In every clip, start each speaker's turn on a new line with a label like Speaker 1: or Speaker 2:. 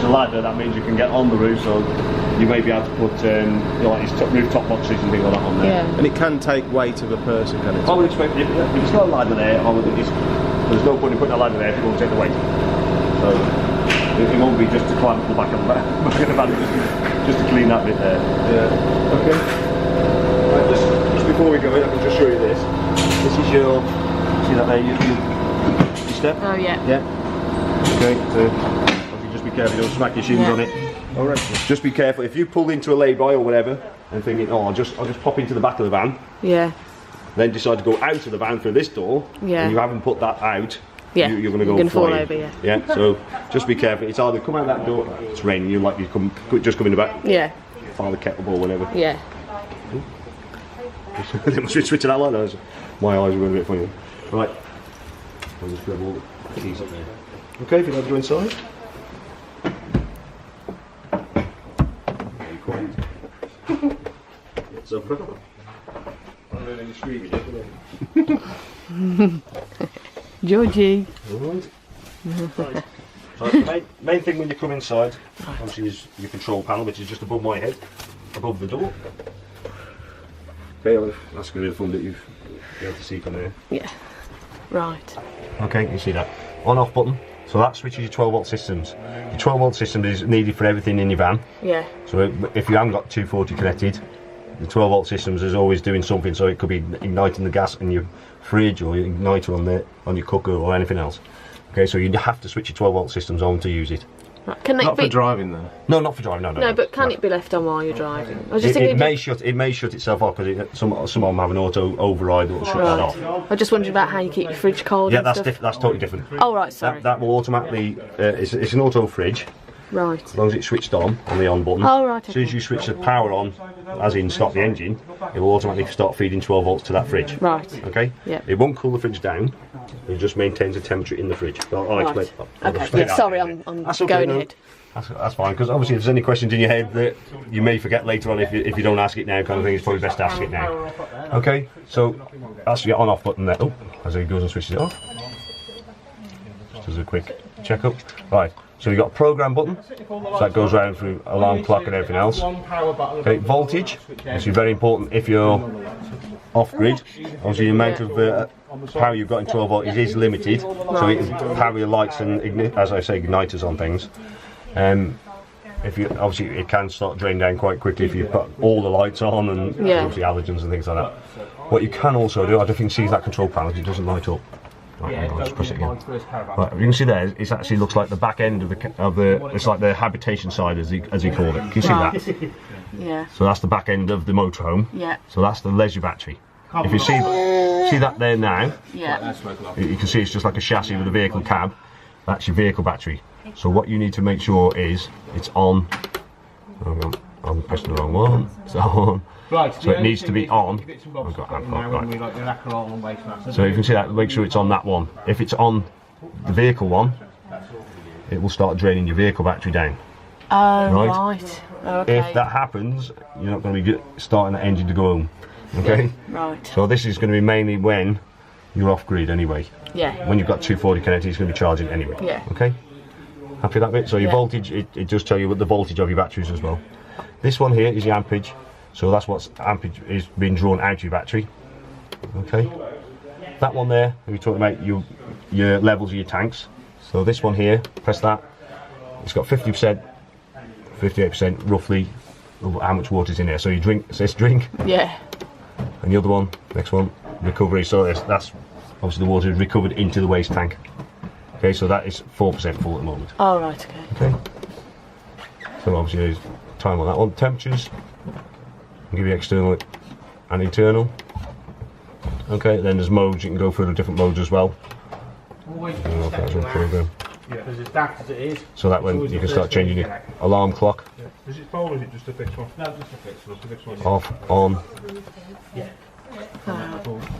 Speaker 1: a ladder, that means you can get on the roof, so you may be able to put like these rooftop boxes and things like that on there.
Speaker 2: Yeah.
Speaker 3: And it can take weight of a person, can it?
Speaker 1: I would expect if it's got a ladder there, there's no point in putting a ladder there if it won't take the weight. So it won't be just to climb up the back of the van, just to clean that bit there.
Speaker 3: Yeah. Okay.
Speaker 1: Right, just before we go in, I can just show you this. This is your, see that there, your step?
Speaker 2: Oh yeah.
Speaker 1: Yeah. Okay, so obviously just be careful, you don't smack your shins on it. Alright. Just be careful, if you pull into a lay-by or whatever, and thinking, oh, I'll just pop into the back of the van,
Speaker 2: Yeah.
Speaker 1: then decide to go out of the van through this door,
Speaker 2: Yeah.
Speaker 1: and you haven't put that out,
Speaker 2: Yeah.
Speaker 1: you're going to go
Speaker 2: You're gonna fall
Speaker 1: flying.
Speaker 2: over, yeah.
Speaker 1: Yeah, so just be careful. It's either come out that door, it's raining, you like you just come in the back,
Speaker 2: Yeah.
Speaker 1: fire the kettle or whatever.
Speaker 2: Yeah.
Speaker 1: They must be switching that like those. My eyes are going a bit funny. Right, I'll just grab all the keys up there. Okay, if you'd like to go inside. Very quiet. So, I'm really screaming.
Speaker 2: Georgie.
Speaker 1: Alright. So the main thing when you come inside, obviously, is your control panel, which is just above my head, above the door. Okay, well, that's going to be the fun that you've be able to see from there.
Speaker 2: Yeah. Right.
Speaker 1: Okay, you see that on-off button. So that switches your 12-volt systems. Your 12-volt system is needed for everything in your van.
Speaker 2: Yeah.
Speaker 1: So if you haven't got 240 connected, the 12-volt systems is always doing something. So it could be igniting the gas in your fridge or your igniter on your cooker or anything else. Okay, so you have to switch your 12-volt systems on to use it.
Speaker 2: Right. Can
Speaker 3: Not
Speaker 2: it be?
Speaker 3: for driving though.
Speaker 1: No, not for driving. No,
Speaker 2: No, but can it be left on while you're driving? I was just
Speaker 1: It
Speaker 2: thinking.
Speaker 1: may shut itself off because some of them have an auto override that will shut that off.
Speaker 2: I just wondered about how you keep your fridge cold.
Speaker 1: Yeah,
Speaker 2: and
Speaker 1: that's
Speaker 2: stuff.
Speaker 1: that's totally different.
Speaker 2: Oh right, sorry.
Speaker 1: That will automatically. It's an auto fridge.
Speaker 2: Right.
Speaker 1: As long as it's switched on the on button.
Speaker 2: Oh right.
Speaker 1: As soon as you switch the power on, as in stop the engine, it will automatically start feeding 12 volts to that fridge.
Speaker 2: Right.
Speaker 1: Okay?
Speaker 2: Yeah.
Speaker 1: It won't cool the fridge down, it just maintains the temperature in the fridge. I'll explain. I'll
Speaker 2: Okay.
Speaker 1: explain
Speaker 2: Yeah,
Speaker 1: that.
Speaker 2: sorry, I'm
Speaker 1: That's okay,
Speaker 2: going
Speaker 1: no.
Speaker 2: ahead.
Speaker 1: That's fine, because obviously if there's any questions in your head that you may forget later on if you don't ask it now, kind of thing, it's probably best to ask it now. Okay, so that's your on-off button there. Oh, as it goes and switches it off. Just as a quick check-up. Right, so you've got a program button, so that goes around through alarm clock and everything else. Okay, voltage, obviously very important if you're off-grid. Obviously the amount of power you've got in 12 volt is limited, so it can power your lights and, as I say, igniters on things. If you obviously it can start draining down quite quickly if you put all the lights on and obviously halogens and things like that. What you can also do, I don't think you can see that control panel, it doesn't light up. Right, I'll just press it again. Right, you can see there, it actually looks like the back end of the it's like the habitation side as he called it. Can you see that?
Speaker 2: Yeah.
Speaker 1: So that's the back end of the motorhome.
Speaker 2: Yeah.
Speaker 1: So that's the leisure battery. If you see that there now,
Speaker 2: Yeah.
Speaker 1: you can see it's just like a chassis with a vehicle cab. That's your vehicle battery. So what you need to make sure is it's on. Hang on, I'm pressing the wrong one. It's on.
Speaker 4: Right,
Speaker 1: so it needs to be on. I've got amp on, right. So you can see that. Make sure it's on that one. If it's on the vehicle one, it will start draining your vehicle battery down.
Speaker 2: Oh right. Okay.
Speaker 1: If that happens, you're not going to be starting that engine to go home. Okay.
Speaker 2: Right.
Speaker 1: So this is going to be mainly when you're off grid anyway.
Speaker 2: Yeah.
Speaker 1: When you've got 240 connected, it's going to be charging anyway.
Speaker 2: Yeah.
Speaker 1: Okay. Happy with that bit? So your voltage, it does tell you what the voltage of your batteries as well. This one here is your ampage. So that's what's ampage is being drawn out of your battery. Okay. That one there, we're talking about your levels of your tanks. So this one here, press that. It's got 50%, 58% roughly of how much water is in there. So you drink, it says drink.
Speaker 2: Yeah.
Speaker 1: And the other one, next one, recovery. So that's obviously the water is recovered into the waste tank. Okay, so that is 4% full at the moment.
Speaker 2: Oh right. Okay.
Speaker 1: Okay. So obviously there's time on that one. Temperatures. I'll give you external and internal. Okay, then there's modes. You can go through the different modes as well. Program.
Speaker 4: Because it's daft as it is.
Speaker 1: So that when you can start changing your alarm clock.
Speaker 4: Is it full or is it just a fixed one? No, just a fixed one. It's a fixed one.
Speaker 1: Off, on.
Speaker 4: Yeah.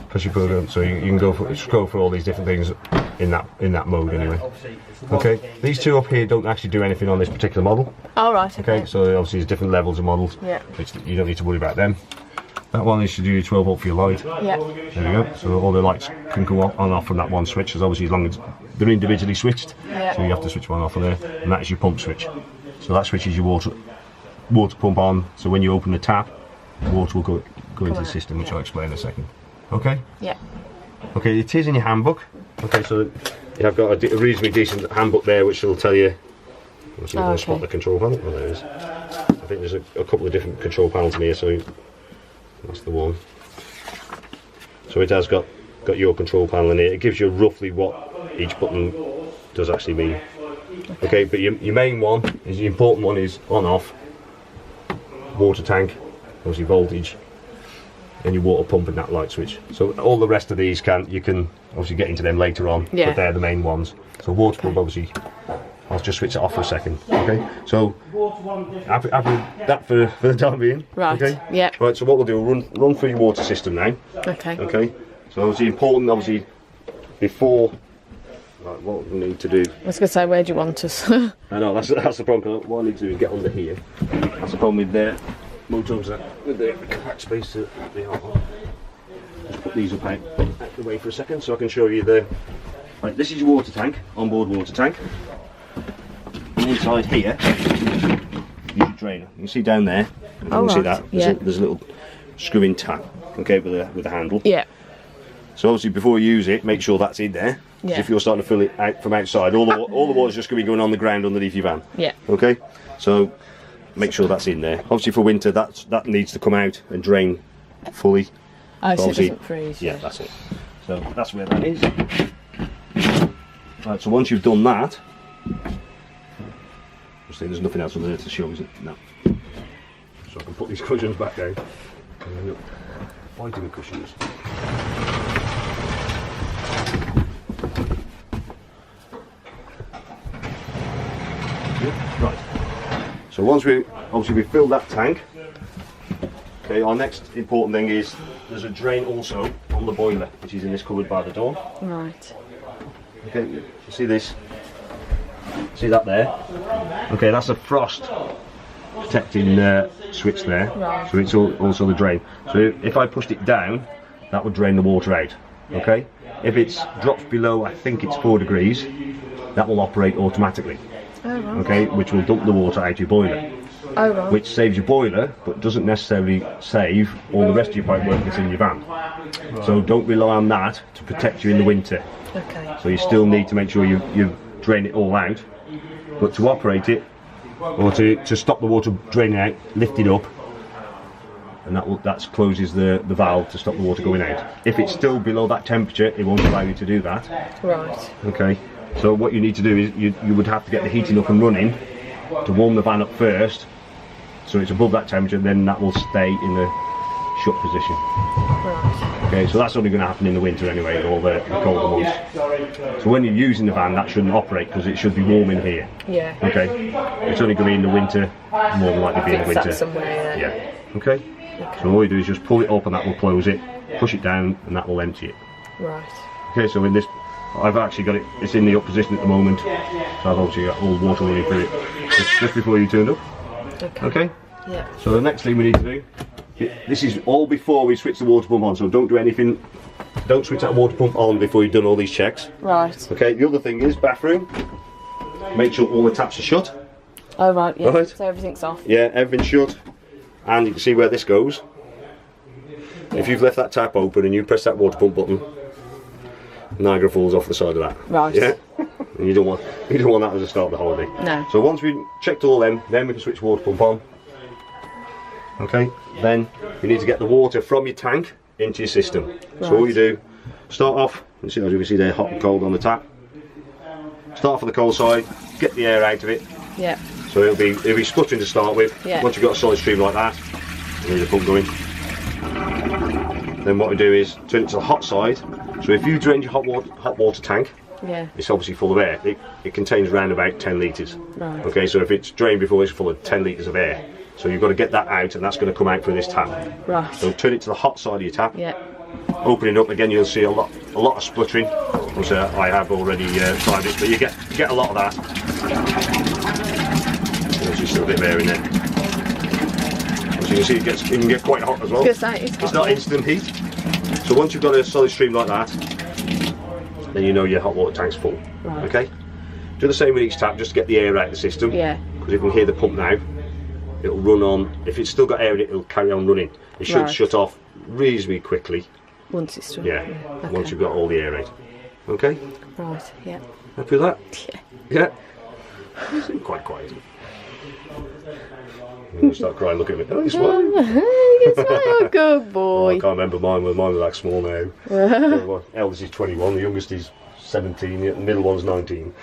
Speaker 1: Push your program. So you can go for all these different things in that mode anyway. Okay, these two up here don't actually do anything on this particular model.
Speaker 2: Oh right.
Speaker 1: Okay, so obviously there's different levels of models.
Speaker 2: Yeah.
Speaker 1: Which you don't need to worry about them. That one is to do your 12 volt for your light.
Speaker 2: Yeah.
Speaker 1: There we go. So all the lights can come on and off from that one switch. As obviously as long as they're individually switched.
Speaker 2: Yeah.
Speaker 1: So you have to switch one off of there, and that is your pump switch. So that switches your water pump on. So when you open the tap, water will go into the system, which I'll explain in a second. Okay.
Speaker 2: Yeah.
Speaker 1: Okay, it is in your handbook. Okay, so I've got a reasonably decent handbook there, which will tell you. Let's see if I can spot the control panel. Oh, there it is. I think there's a couple of different control panels in here, so that's the one. So it has got your control panel in here. It gives you roughly what each button does actually mean. Okay, but your main one is the important one is on off, water tank, obviously voltage, and your water pump and that light switch. So all the rest of these you can obviously get into them later on, but they're the main ones. So water pump obviously, I'll just switch it off for a second. Okay, so happy that for the time being.
Speaker 2: Right.
Speaker 1: Okay.
Speaker 2: Yeah.
Speaker 1: Right. So what we'll do, we'll run through your water system now.
Speaker 2: Okay.
Speaker 1: Okay. So obviously important, obviously before. Right, what we need to do.
Speaker 2: I was going to say, where do you want us?
Speaker 1: I know that's the problem. What I need to do is get under here. That's the problem with the motors with the compact space that they are. Just put these up out the way for a second, so I can show you the. Right, this is your water tank, onboard water tank. And inside here, is your drainer. You can see down there. You can see that. There's a little screw-in tap. Okay, with a handle.
Speaker 2: Yeah.
Speaker 1: So obviously, before you use it, make sure that's in there.
Speaker 2: Yeah.
Speaker 1: If you're starting to fill it out from outside, all the water's just going to be going on the ground underneath your van.
Speaker 2: Yeah.
Speaker 1: Okay, so make sure that's in there. Obviously for winter, that needs to come out and drain fully.
Speaker 2: Oh, so it doesn't freeze.
Speaker 1: Yeah, that's it. So that's where that is. Right, so once you've done that, obviously there's nothing else on there to show, is it? No. So I can put these cushions back down. Why do the cushions? Right. So once we fill that tank, okay, our next important thing is there's a drain also on the boiler, which is in this cupboard by the door.
Speaker 2: Right.
Speaker 1: Okay, you see this? See that there? Okay, that's a frost protecting switch there.
Speaker 2: Right.
Speaker 1: So it's also the drain. So if I pushed it down, that would drain the water out. Okay. If it drops below, I think it's 4 degrees, that will operate automatically.
Speaker 2: Oh, right.
Speaker 1: Okay, which will dump the water out your boiler.
Speaker 2: Oh, right.
Speaker 1: Which saves your boiler, but doesn't necessarily save all the rest of your pipe work that's in your van. So don't rely on that to protect you in the winter.
Speaker 2: Okay.
Speaker 1: So you still need to make sure you drain it all out. But to operate it, or to stop the water draining out, lift it up, and that closes the valve to stop the water going out. If it's still below that temperature, it won't allow you to do that.
Speaker 2: Right.
Speaker 1: Okay. So what you need to do is you would have to get the heating up and running to warm the van up first, so it's above that temperature, then that will stay in the shut position.
Speaker 2: Right.
Speaker 1: Okay, so that's only going to happen in the winter anyway, all the colder months. So when you're using the van, that shouldn't operate because it should be warm in here.
Speaker 2: Yeah.
Speaker 1: Okay, it's only going to be in the winter, more than likely be in the winter.
Speaker 2: Somewhere,
Speaker 1: yeah. Okay. So all you do is just pull it up and that will close it, push it down and that will empty it.
Speaker 2: Right.
Speaker 1: Okay, so in this, I've actually got it, it's in the up position at the moment, so I've obviously got all the water running through it just before you turned up. Okay?
Speaker 2: Yeah.
Speaker 1: So the next thing we need to do, this is all before we switch the water pump on, so don't do anything, don't switch that water pump on before you've done all these checks.
Speaker 2: Right.
Speaker 1: Okay, the other thing is bathroom, make sure all the taps are shut.
Speaker 2: Oh, right, yeah.
Speaker 1: Right.
Speaker 2: So everything's off.
Speaker 1: Yeah, everything's shut, and you can see where this goes. If you've left that tap open and you press that water pump button, Niagara falls off the side of that.
Speaker 2: Right.
Speaker 1: Yeah. And you don't want that as a start of the holiday.
Speaker 2: No.
Speaker 1: So once we've checked all them, then we can switch water pump on. Okay. Then you need to get the water from your tank into your system. Right. So all you do, start off. You see, as you can see there, hot and cold on the tap. Start off on the cold side, get the air out of it.
Speaker 2: Yeah.
Speaker 1: So it'll be spluttering to start with.
Speaker 2: Yeah.
Speaker 1: Once you've got a solid stream like that, you need the pump going. Then what we do is turn it to the hot side. So if you drain your hot water tank,
Speaker 2: yeah,
Speaker 1: it's obviously full of air. It contains around about 10 litres.
Speaker 2: Right.
Speaker 1: Okay, so if it's drained before, it's full of 10 litres of air. So you've got to get that out, and that's going to come out through this tap.
Speaker 2: Right.
Speaker 1: So turn it to the hot side of your tap.
Speaker 2: Yeah.
Speaker 1: Open it up again. You'll see a lot of spluttering. Which I have already tried it, but you get a lot of that. There's just a bit of air in there. As you can see, it can get quite hot as well. It's not instant heat. So once you've got a solid stream like that, then you know your hot water tank's full.
Speaker 2: Right.
Speaker 1: Okay. Do the same with each tap, just to get the air out of the system.
Speaker 2: Yeah.
Speaker 1: because you can hear the pump now. It'll run on. If it's still got air in it, it'll carry on running. It should
Speaker 2: Right.
Speaker 1: shut off reasonably quickly.
Speaker 2: Once it's done.
Speaker 1: Yeah,
Speaker 2: Okay.
Speaker 1: once you've got all the air out. Okay,
Speaker 2: Right, yeah.
Speaker 1: happy with that?
Speaker 2: Yeah.
Speaker 1: Yeah. It's quite quiet. I'm gonna start crying. Look at me. Oh, he's smiling.
Speaker 2: Yes, oh, good
Speaker 1: Oh,
Speaker 2: boy.
Speaker 1: I can't remember mine. Mine was that small now. The eldest is 21. The youngest is 17. The middle one's 19.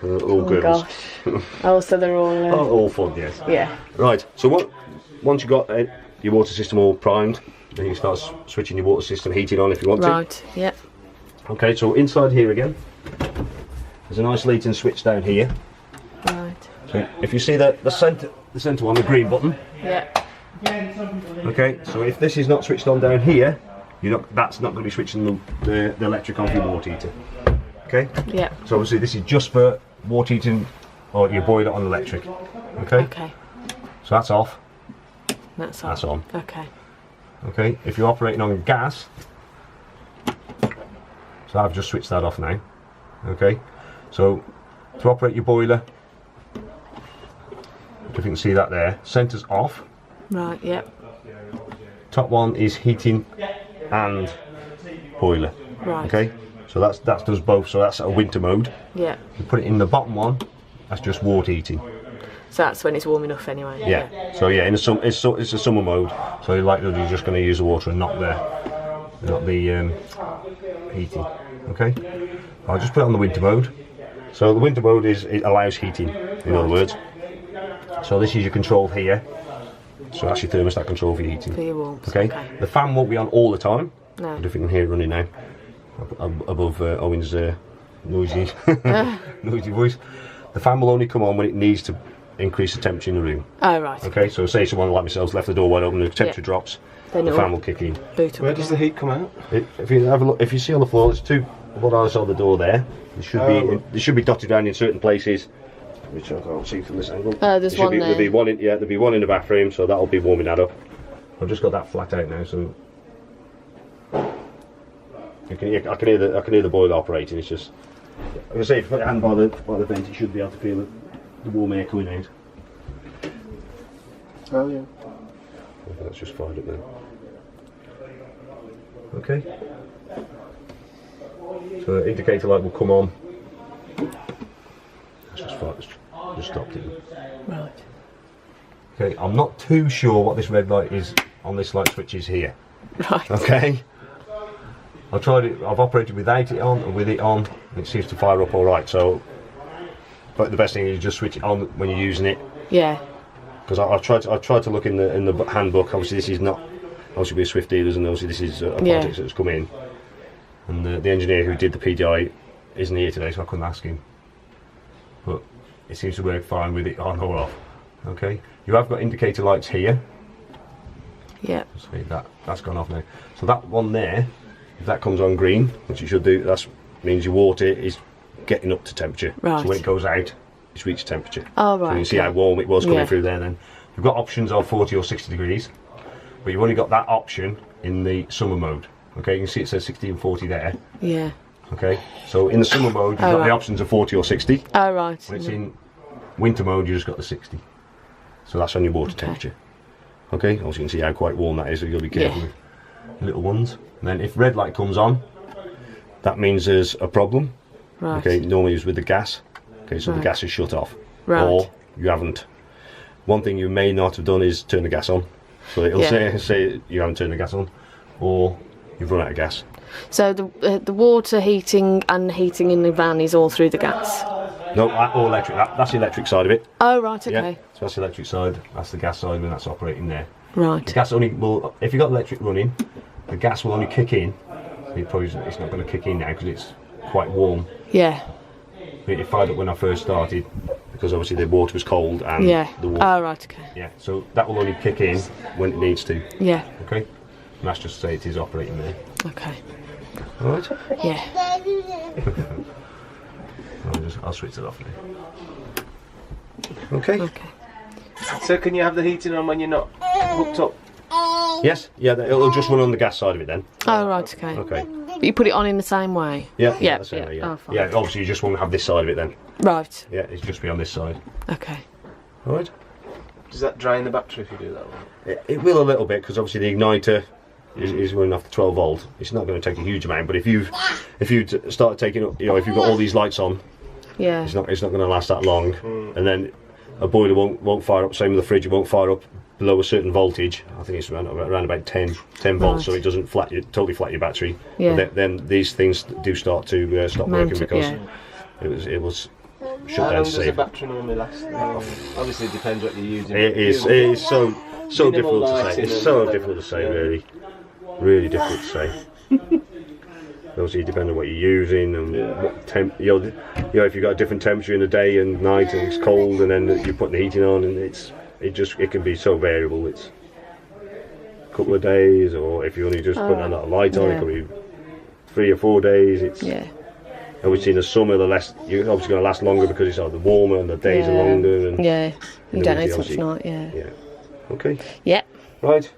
Speaker 1: All
Speaker 2: Oh
Speaker 1: girls.
Speaker 2: gosh. Oh, so they're all.
Speaker 1: Oh, all fun, yes.
Speaker 2: Yeah.
Speaker 1: Right. So once you've got your water system all primed, then you start switching your water system heating on if you want
Speaker 2: Right. Yep.
Speaker 1: to. Okay. So inside here again, there's an isolating switch down here.
Speaker 2: Right.
Speaker 1: So if you see the centre one, the green button.
Speaker 2: Yeah.
Speaker 1: Okay. So if this is not switched on down here, that's not going to be switching the electric on for your water heater. Okay.
Speaker 2: Yeah.
Speaker 1: So obviously this is just for water heating or your boiler on electric. Okay.
Speaker 2: Okay.
Speaker 1: So that's off.
Speaker 2: That's on.
Speaker 1: That's on.
Speaker 2: Okay.
Speaker 1: Okay. If you're operating on gas, so I've just switched that off now. Okay. So to operate your boiler, if you can see that there, centre's off.
Speaker 2: Right. Yep.
Speaker 1: Top one is heating and boiler.
Speaker 2: Right.
Speaker 1: Okay. So that does both. So that's a winter mode.
Speaker 2: Yeah.
Speaker 1: You put it in the bottom one. That's just water heating.
Speaker 2: So that's when it's warm enough anyway.
Speaker 1: Yeah. So yeah, in the it's a summer mode. So you're likely you're just going to use the water and not the heating. Okay. I'll just put it on the winter mode. So the winter mode it allows heating. In other words. So this is your control here. So that's your thermostat control for your heating.
Speaker 2: For your warmth.
Speaker 1: Okay. The fan won't be on all the time.
Speaker 2: No.
Speaker 1: I don't know if you can hear it running now. Above Owen's noisy voice. The fan will only come on when it needs to increase the temperature in the room.
Speaker 2: Oh right.
Speaker 1: Okay, so say someone like myself's left the door wide open and the temperature drops,
Speaker 2: Then
Speaker 1: the
Speaker 2: it'll
Speaker 1: fan will kick in.
Speaker 2: boot up.
Speaker 3: Where does the heat come out?
Speaker 1: If you have a look, if you see on the floor, there's two on either side of the door there. They should be dotted around in certain places, which I can't see from this angle.
Speaker 2: There's one there.
Speaker 1: There'll be one in, yeah, there'll be one in the bathroom, so that'll be warming that up. I've just got that flat out now, so I can hear the boiler operating. It's just, I'm gonna say, if you put your hand by the vent, you should be able to feel the warm air coming out.
Speaker 3: Oh yeah.
Speaker 1: Okay, that's just fired up then. Okay. So the indicator light will come on. That's just fired. Just stopped it.
Speaker 2: Right.
Speaker 1: Okay. I'm not too sure what this red light is on this light switch is here.
Speaker 2: Right.
Speaker 1: Okay. I've tried it. I've operated without it on and with it on. And it seems to fire up all right. So, but the best thing is just switch it on when you're using it.
Speaker 2: Yeah.
Speaker 1: Because I've tried to look in the handbook. Obviously, this is not obviously we're Swift dealers, and obviously this is a project that's come in. And the engineer who did the PDI isn't here today, so I couldn't ask him. But it seems to work fine with it on or off. Okay, you have got indicator lights here.
Speaker 2: Yeah.
Speaker 1: See that's gone off now. So that one there, if that comes on green, which it should do, that means your water is getting up to temperature.
Speaker 2: Right.
Speaker 1: So when it goes out, it's reached temperature.
Speaker 2: Oh
Speaker 1: So
Speaker 2: right.
Speaker 1: you can see how warm it was coming
Speaker 2: Yeah.
Speaker 1: through there then. You've got options of 40 or 60 degrees, but you've only got that option in the summer mode. Okay, you can see it says 60 and 40 there.
Speaker 2: Yeah.
Speaker 1: Okay, so in the summer mode, you've got
Speaker 2: right.
Speaker 1: the options of 40 or 60.
Speaker 2: Oh right.
Speaker 1: When it's in winter mode, you just got the 60. So that's on your water temperature. Okay, also you can see how quite warm that is, so you've got to be careful with the little ones. And then if red light comes on, that means there's a problem.
Speaker 2: Right.
Speaker 1: Okay, normally it's with the gas. Okay, so the
Speaker 2: Right.
Speaker 1: gas is shut off.
Speaker 2: Right.
Speaker 1: Or you haven't. One thing you may not have done is turn the gas on. So it'll say you haven't turned the gas on, or you've run out of gas.
Speaker 2: So the water heating and heating in the van is all through the gas.
Speaker 1: No, or electric. That's the electric side of it.
Speaker 2: Oh right. Okay.
Speaker 1: Yeah. So that's the electric side. That's the gas side when that's operating there.
Speaker 2: Right.
Speaker 1: The gas only will, if you've got electric running, the gas will only kick in. It's not going to kick in now because it's quite warm.
Speaker 2: Yeah.
Speaker 1: It fired up when I first started because obviously the water was cold and
Speaker 2: Yeah.
Speaker 1: the water.
Speaker 2: Oh right. Okay.
Speaker 1: Yeah, so that will only kick in when it needs to.
Speaker 2: Yeah.
Speaker 1: Okay, and that's just to say it is operating there.
Speaker 2: Okay.
Speaker 1: All right.
Speaker 2: Yeah.
Speaker 1: I'll switch it off now. Okay.
Speaker 2: Okay.
Speaker 3: So can you have the heating on when you're not hooked up?
Speaker 1: Yes. Yeah. It'll just run on the gas side of it then.
Speaker 2: Oh right. Okay.
Speaker 1: Okay.
Speaker 2: But you put it on in the same way.
Speaker 1: Yeah.
Speaker 2: Yeah.
Speaker 1: That's it,
Speaker 2: Yeah.
Speaker 1: yeah.
Speaker 2: Oh, fine.
Speaker 1: Yeah. Obviously, you just won't have this side of it then.
Speaker 2: Right.
Speaker 1: Yeah. It's just be on this side.
Speaker 2: Okay.
Speaker 1: Alright?
Speaker 3: Does that drain the battery if you do that one?
Speaker 1: It will a little bit, because obviously the igniter is running off the 12 volt. It's not going to take a huge amount, but if you start taking up, if you've got all these lights on,
Speaker 2: Yeah.
Speaker 1: it's not going to last that long. And then a boiler won't fire up. Same with the fridge, it won't fire up below a certain voltage. I think it's around about 10 volts, so it doesn't totally flat your battery.
Speaker 2: Yeah.
Speaker 1: But then these things do start to stop
Speaker 2: Mount
Speaker 1: working
Speaker 2: it,
Speaker 1: because
Speaker 2: yeah.
Speaker 1: it was
Speaker 3: How
Speaker 1: shut
Speaker 3: long
Speaker 1: down
Speaker 3: does
Speaker 1: to
Speaker 3: a
Speaker 1: save.
Speaker 3: battery normally last? Obviously, it depends what you're using.
Speaker 1: It is so
Speaker 3: Minimal
Speaker 1: difficult to
Speaker 3: lighting
Speaker 1: say. It's
Speaker 3: and
Speaker 1: so
Speaker 3: whatever.
Speaker 1: difficult to say,
Speaker 3: Yeah.
Speaker 1: really difficult to say. Obviously, it depends on what you're using and what temp. If you've got a different temperature in the day and night, and it's cold, and then you're putting the heating on, and it can be so variable. It's a couple of days, or if you only just put a lot of light on, it
Speaker 2: yeah.
Speaker 1: could be 3 or 4 days. It's
Speaker 2: Yeah.
Speaker 1: obviously in the summer, you're obviously going to last longer because it's the warmer and the days are longer. And
Speaker 2: Yeah. You don't need so much
Speaker 1: obviously-
Speaker 2: night, yeah.
Speaker 1: yeah. Okay.
Speaker 2: Yep.
Speaker 1: Right.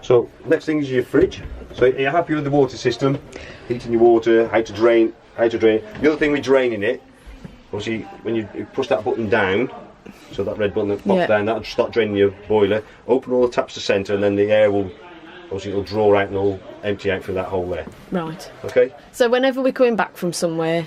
Speaker 1: So next thing is your fridge. So are you happy with the water system? Heating your water, how to drain. The other thing with draining it, obviously when you push that button down, so that red button that pops
Speaker 2: Yeah.
Speaker 1: down, that'll start draining your boiler. Open all the taps to centre, and then the air will, obviously it'll draw out and it'll empty out through that hole there.
Speaker 2: Right.
Speaker 1: Okay?
Speaker 2: So whenever we're coming back from somewhere,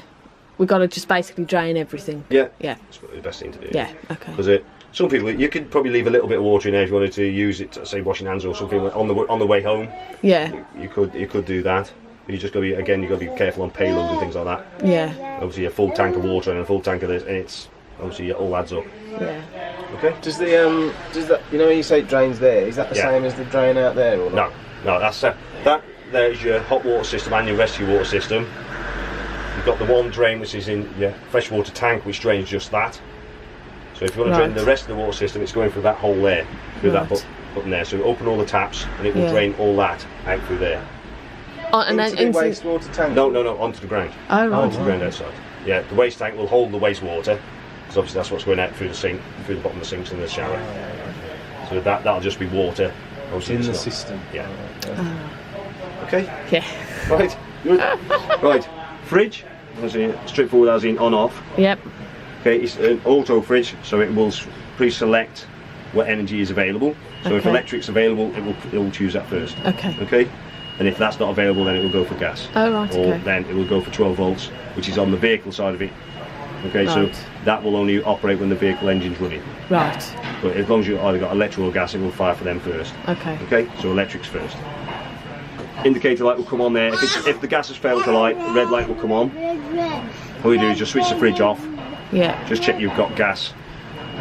Speaker 2: we've got to just basically drain everything.
Speaker 1: Yeah.
Speaker 2: Yeah.
Speaker 1: That's probably the best thing to do.
Speaker 2: Yeah. Okay.
Speaker 1: Because some people, you could probably leave a little bit of water in there if you wanted to use it, say washing hands or something on the way home.
Speaker 2: Yeah.
Speaker 1: You could do that. But you just got to be careful on payloads and things like that.
Speaker 2: Yeah.
Speaker 1: Obviously a full tank of water and a full tank of this, and it's obviously it all adds up.
Speaker 2: Yeah.
Speaker 1: Okay.
Speaker 3: Does that when you say it drains there? Is that the
Speaker 1: Yeah.
Speaker 3: same as the drain out there or not?
Speaker 1: No. That there's your hot water system and your rescue water system. You've got the one drain which is in your freshwater tank, which drains just that. So if you want to drain
Speaker 2: Right.
Speaker 1: the rest of the water system, it's going through that hole there, through
Speaker 2: Right.
Speaker 1: that button there. So open all the taps, and it will
Speaker 2: Yeah.
Speaker 1: drain all that out through there.
Speaker 2: Oh, and
Speaker 3: Into
Speaker 2: then
Speaker 3: the wastewater tank?
Speaker 1: No, onto the ground.
Speaker 2: Oh, right.
Speaker 1: Onto the ground outside. Yeah, the waste tank will hold the wastewater, because obviously that's what's going out through the sink, through the bottom of the sinks in the shower. So that'll just be water. Obviously
Speaker 3: In
Speaker 1: it's
Speaker 3: the
Speaker 1: not-
Speaker 3: system.
Speaker 1: Yeah. Okay.
Speaker 2: Yeah.
Speaker 1: Right. Good. Right. Fridge. Obviously straightforward as in on off.
Speaker 2: Yep.
Speaker 1: Okay. It's an auto fridge, so it will pre-select what energy is available. So if
Speaker 2: Okay.
Speaker 1: electric's available, it will choose that first.
Speaker 2: Okay.
Speaker 1: Okay. And if that's not available, then it will go for gas.
Speaker 2: Oh, right,
Speaker 1: Or
Speaker 2: okay.
Speaker 1: then it will go for 12 volts, which is on the vehicle side of it. Okay, so
Speaker 2: Right.
Speaker 1: that will only operate when the vehicle engine's running.
Speaker 2: Right.
Speaker 1: But as long as you've either got electric or gas, it will fire for them first.
Speaker 2: Okay.
Speaker 1: Okay, so electric's first. Indicator light will come on there. If the gas has failed to light, the red light will come on. All you do is just switch the fridge off,
Speaker 2: Yeah.
Speaker 1: just check you've got gas,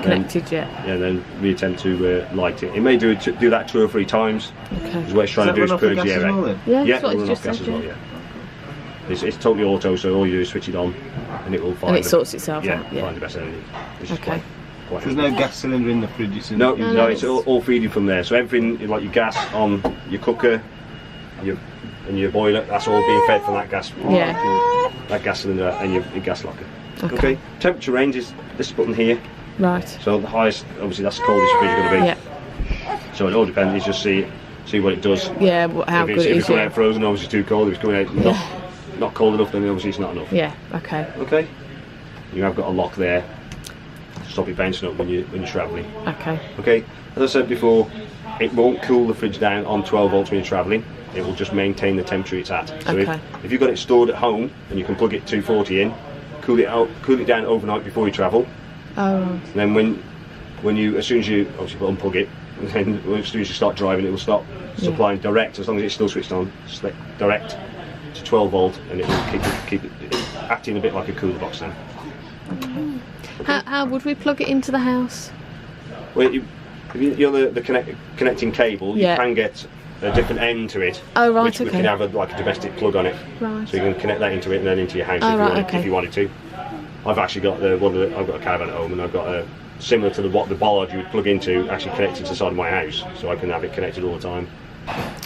Speaker 2: Connected yet.
Speaker 1: and then reattempt to light it. It may do that 2 or 3 times.
Speaker 2: Okay.
Speaker 1: What it's trying to do is purge the air out.
Speaker 2: Yeah,
Speaker 1: Yeah,
Speaker 2: that's what
Speaker 1: it'll
Speaker 2: it's
Speaker 1: run
Speaker 2: just
Speaker 1: off gas
Speaker 2: said,
Speaker 1: as well,
Speaker 2: yeah.
Speaker 1: yeah. It's totally auto, so all you do is switch it on, and it will find
Speaker 2: And it sorts itself
Speaker 1: yeah,
Speaker 2: out. Yeah.
Speaker 1: find the best energy. Which is
Speaker 2: Okay.
Speaker 1: quite
Speaker 3: There's no gas cylinder in the fridge. It's in
Speaker 1: No,
Speaker 2: No,
Speaker 1: no,
Speaker 2: no,
Speaker 1: it's
Speaker 2: it's-
Speaker 1: all feeding from there. So everything, like your gas on your cooker, and your boiler, that's all being fed from that gas.
Speaker 2: Yeah.
Speaker 1: That gas cylinder and your gas locker.
Speaker 2: Okay.
Speaker 1: Temperature range is this button here.
Speaker 2: Right.
Speaker 1: So the highest, obviously, that's the coldest your fridge is going to be.
Speaker 2: Yeah.
Speaker 1: So it all depends. You just see what it does.
Speaker 2: Yeah. How
Speaker 1: if
Speaker 2: good
Speaker 1: it's,
Speaker 2: it
Speaker 1: if
Speaker 2: is.
Speaker 1: it's coming
Speaker 2: Yeah.
Speaker 1: out frozen, obviously too cold. If it's coming out not cold enough, then obviously it's not enough.
Speaker 2: Yeah. Okay.
Speaker 1: Okay. You have got a lock there to stop it bouncing up when you're travelling.
Speaker 2: Okay.
Speaker 1: Okay. As I said before, it won't cool the fridge down on 12 volts when you're travelling. It will just maintain the temperature it's at. So
Speaker 2: Okay.
Speaker 1: if you've got it stored at home and you can plug it 240 in, cool it down overnight before you travel.
Speaker 2: Oh. Right.
Speaker 1: And then when you, as soon as you obviously unplug it, and then as soon as you start driving, it will stop supplying direct, as long as it's still switched on, direct to 12 volt, and it will keep it acting a bit like a cooler box then.
Speaker 2: How would we plug it into the house?
Speaker 1: Well, if you're the connecting cable,
Speaker 2: Yeah.
Speaker 1: you can get a different end to it,
Speaker 2: Oh, right,
Speaker 1: which we
Speaker 2: okay.
Speaker 1: can have like a domestic plug on it,
Speaker 2: Right.
Speaker 1: so you can connect that into it and then into your house
Speaker 2: Oh,
Speaker 1: if,
Speaker 2: right, okay.
Speaker 1: if you wanted to. I've actually got I've got a caravan at home, and I've got a similar to what the bollard you would plug into, actually connected to the side of my house, so I can have it connected all the time,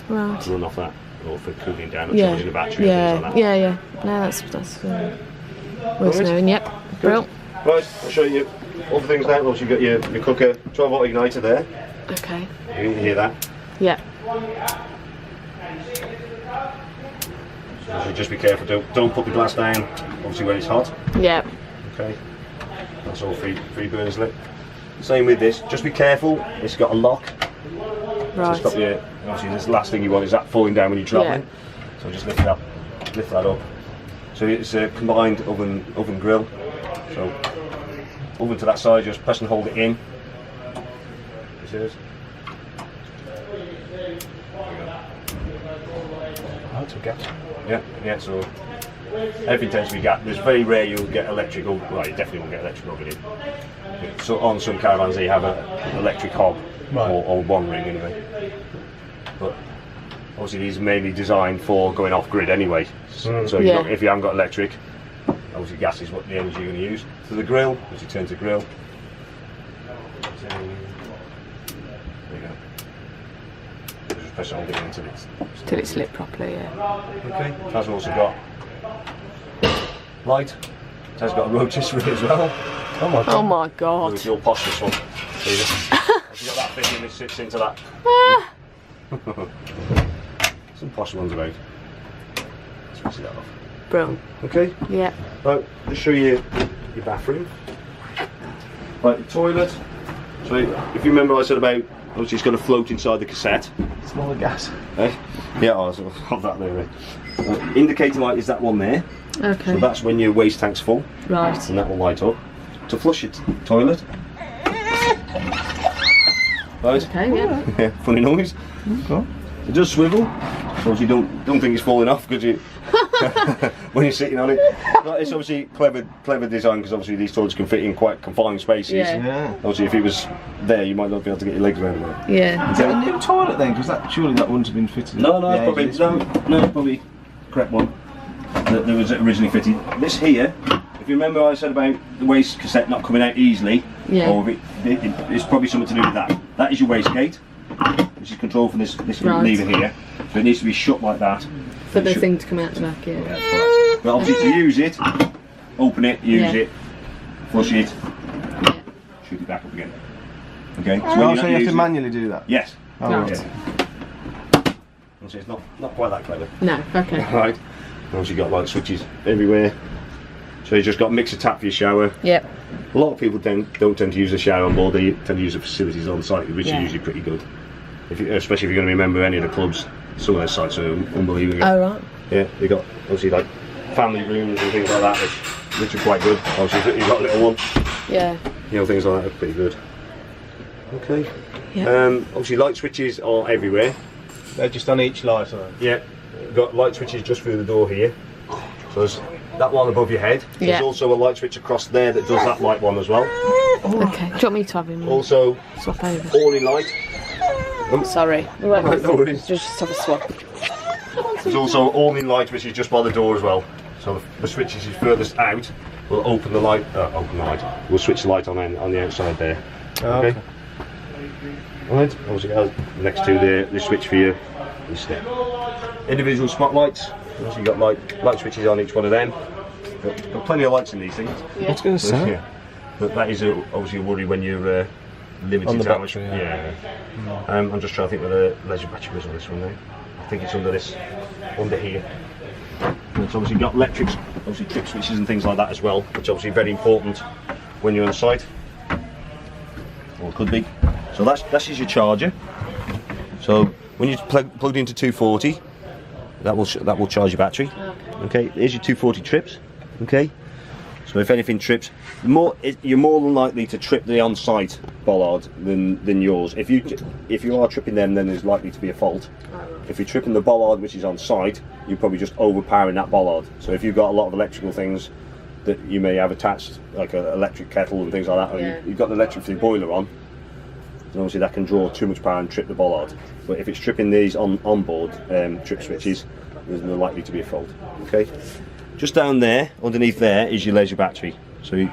Speaker 2: Right.
Speaker 1: run off that, or for cooling down or
Speaker 2: Yeah.
Speaker 1: charging the battery and
Speaker 2: Yeah.
Speaker 1: things like that.
Speaker 2: Yeah. No, that's worth
Speaker 1: Alright.
Speaker 2: knowing. Yep. Brill.
Speaker 1: Right, I'll show you all the things now. Obviously, you've got your cooker, 12 volt igniter there.
Speaker 2: Okay.
Speaker 1: You can hear that.
Speaker 2: Yeah.
Speaker 1: So just be careful. Don't put the glass down. Obviously, when it's hot.
Speaker 2: Yeah.
Speaker 1: Okay. That's all free burners lit. Same with this. Just be careful. It's got a lock.
Speaker 2: Right.
Speaker 1: To stop you. Obviously, this last thing you want is that falling down when you're travelling. So just lift that up. So it's a combined oven grill. So oven to that side, just press and hold it in. This is.
Speaker 3: Oh, it's a gas.
Speaker 1: Yeah. So everything tends to be gas. It's very rare you'll get electrical. Well, you definitely won't get electrical oven in. So on some caravans they have an electric hob,
Speaker 3: Right.
Speaker 1: or one ring anyway. But obviously these are mainly designed for going off grid anyway. So
Speaker 2: Yeah.
Speaker 1: if you haven't got electric, obviously gas is what the energy you're going to use. So the grill, as you turn to grill. There you go. Just press it on until it's.
Speaker 2: Till it's lit properly, yeah.
Speaker 1: Okay. It has also got light. It has got a rotisserie as well.
Speaker 3: Oh my god.
Speaker 2: Oh my god.
Speaker 1: It's your posh this one. So you got that bit in, it sits into that. Some posh ones about. Switch that off.
Speaker 2: Brilliant.
Speaker 1: Okay.
Speaker 2: Yeah.
Speaker 1: Right, just show you your bathroom. Right, the toilet. So if you remember I said about, obviously it's got a float inside the cassette.
Speaker 3: Smaller gas.
Speaker 1: Eh? Yeah, I'll have that there. Indicator light is that one there.
Speaker 2: Okay.
Speaker 1: So that's when your waste tank's full.
Speaker 2: Right.
Speaker 1: And that will light up. To flush your toilet. Right?
Speaker 2: Okay, yeah.
Speaker 1: Yeah, funny noise.
Speaker 3: Cool.
Speaker 1: It does swivel, so you don't think it's falling off because you when you're sitting on it. But it's obviously clever design because obviously these toilets can fit in quite confined spaces.
Speaker 2: Yeah.
Speaker 3: Yeah.
Speaker 1: Obviously, if it was there, you might not be able to get your legs around it.
Speaker 2: Yeah.
Speaker 3: Is that a new toilet then? Because surely that wouldn't have been fitted.
Speaker 1: No, it's
Speaker 3: Yeah,
Speaker 1: probably
Speaker 3: it's-
Speaker 1: it's probably the correct one that was originally fitted. This here, if you remember, I said about the waste cassette not coming out easily.
Speaker 2: Yeah.
Speaker 1: Or it's probably something to do with that. That is your waste gate, which is controlled from this
Speaker 2: Right.
Speaker 1: lever here. So it needs to be shut like that.
Speaker 2: For the
Speaker 1: Shut-
Speaker 2: thing to come out the back, yeah.
Speaker 1: That's correct. But obviously to use it, open it, use
Speaker 2: Yeah.
Speaker 1: it, flush it,
Speaker 2: Yeah.
Speaker 1: shoot it back up again. Okay. So
Speaker 3: Oh,
Speaker 1: when
Speaker 3: so
Speaker 1: you're
Speaker 3: you
Speaker 1: not
Speaker 3: have to
Speaker 1: using-
Speaker 3: manually do that?
Speaker 1: Yes.
Speaker 3: Oh,
Speaker 2: Right.
Speaker 3: right.
Speaker 1: Obviously it's not quite that clever.
Speaker 2: No, okay.
Speaker 1: Right. Obviously you've got light switches everywhere. So you just got mixer tap for your shower.
Speaker 2: Yep.
Speaker 1: A lot of people don't tend to use the shower on board. They tend to use the facilities on site, which
Speaker 2: Yeah.
Speaker 1: are usually pretty good. Especially if you're going to be a member of any of the clubs, some of those sites are unbelievable.
Speaker 2: Oh, right.
Speaker 1: Yeah, they got obviously like family rooms and things like that, which are quite good. Obviously, you've got a little one.
Speaker 2: Yeah.
Speaker 1: Things like that are pretty good. Okay.
Speaker 2: Yeah.
Speaker 1: Obviously, light switches are everywhere.
Speaker 3: They're just on each light, aren't they?
Speaker 1: Yeah. You've got light switches just through the door here. So there's that one above your head.
Speaker 2: Yeah.
Speaker 1: There's also a light switch across there that does that light one as well.
Speaker 2: Okay. Do you want me to have him
Speaker 1: Also,
Speaker 2: swap over?
Speaker 1: all-in light.
Speaker 2: Sorry. We won't
Speaker 1: Right, no worries.
Speaker 2: just have a swap.
Speaker 1: There's also all-in light, which is just by the door as well. So the switch is furthest out. We'll open the light. We'll switch the light on the outside there. Okay. Right. Obviously, next to the switch for your step. Individual spotlights. Also, you've got light switches on each one of them. Got plenty of lights in these things.
Speaker 3: I was going to say.
Speaker 1: Yeah. But that is obviously a worry when you're limited
Speaker 3: On the
Speaker 1: to how much.
Speaker 3: battery, yeah.
Speaker 1: I'm just trying to think where the leisure battery was on this one now. I think it's under here. And it's obviously got electrics, obviously trip switches and things like that as well, which obviously very important when you're on site. Or could be. So that's your charger. So when you plug into 240, that will charge your battery. Okay. Here's your 240 trips. Okay. So if anything trips, you're more than likely to trip the on-site bollard than yours. If you are tripping them, then there's likely to be a fault. If you're tripping the bollard which is on site, you're probably just overpowering that bollard. So if you've got a lot of electrical things that you may have attached, like an electric kettle and things like that, or you've got an electric for the boiler on, then obviously that can draw too much power and trip the bollard. But if it's tripping these on-board trip switches, there's no likely to be a fault. Okay. Just down there, underneath there, is your leisure battery. So